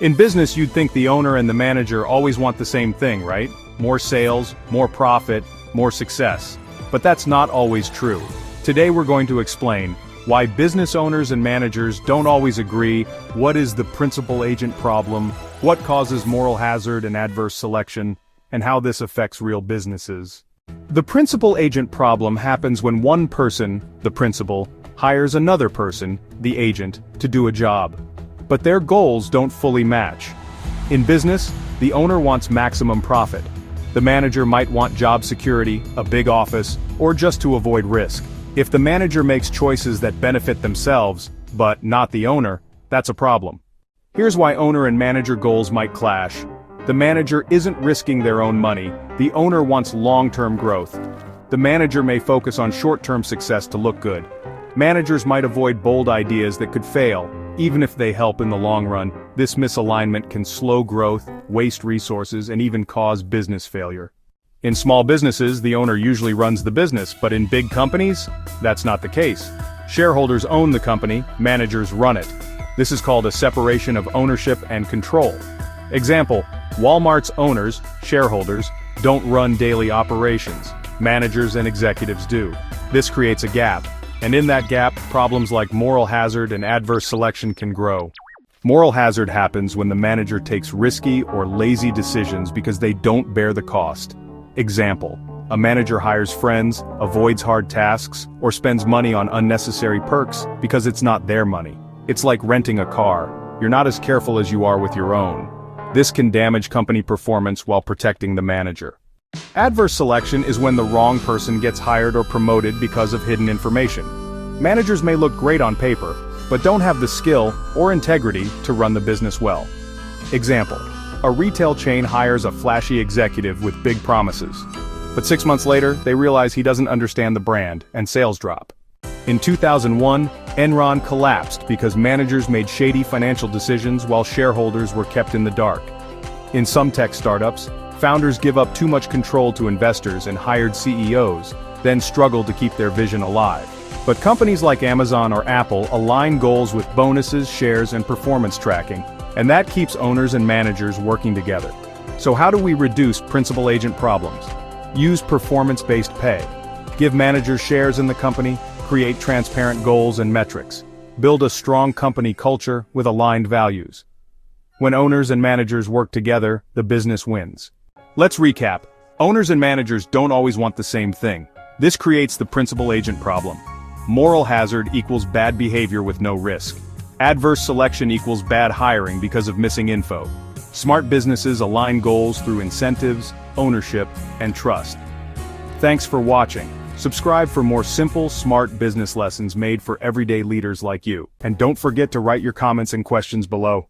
In business, you'd think the owner and the manager always want the same thing, right? More sales, more profit, more success. But that's not always true. Today we're going to explain why business owners and managers don't always agree, what is the principal agent problem, what causes moral hazard and adverse selection, and how this affects real businesses. The principal agent problem happens when one person, the principal, hires another person, the agent, to do a job. But their goals don't fully match. In business, the owner wants maximum profit. The manager might want job security, a big office, or just to avoid risk. If the manager makes choices that benefit themselves, but not the owner, that's a problem. Here's why owner and manager goals might clash. The manager isn't risking their own money, the owner wants long-term growth. The manager may focus on short-term success to look good. Managers might avoid bold ideas that could fail, even if they help in the long run. This misalignment can slow growth, waste resources, and even cause business failure. In small businesses, the owner usually runs the business, but in big companies, that's not the case. Shareholders own the company, managers run it. This is called a separation of ownership and control. Example, Walmart's owners, shareholders, don't run daily operations. Managers and executives do. This creates a gap. And in that gap, problems like moral hazard and adverse selection can grow. Moral hazard happens when the manager takes risky or lazy decisions because they don't bear the cost. Example, a manager hires friends, avoids hard tasks, or spends money on unnecessary perks because it's not their money. It's like renting a car. You're not as careful as you are with your own. This can damage company performance while protecting the manager. Adverse selection is when the wrong person gets hired or promoted because of hidden information. Managers may look great on paper, but don't have the skill or integrity to run the business well. Example, a retail chain hires a flashy executive with big promises. But 6 months later, they realize he doesn't understand the brand, and sales drop. In 2001, Enron collapsed because managers made shady financial decisions while shareholders were kept in the dark. In some tech startups, founders give up too much control to investors and hired CEOs, then struggle to keep their vision alive. But companies like Amazon or Apple align goals with bonuses, shares, and performance tracking, and that keeps owners and managers working together. So how do we reduce principal agent problems? Use performance-based pay. Give managers shares in the company, create transparent goals and metrics. Build a strong company culture with aligned values. When owners and managers work together, the business wins. Let's recap. Owners and managers don't always want the same thing. This creates the principal agent problem. Moral hazard equals bad behavior with no risk. Adverse selection equals bad hiring because of missing info. Smart businesses align goals through incentives, ownership, and trust. Thanks for watching. Subscribe for more simple, smart business lessons made for everyday leaders like you. And don't forget to write your comments and questions below.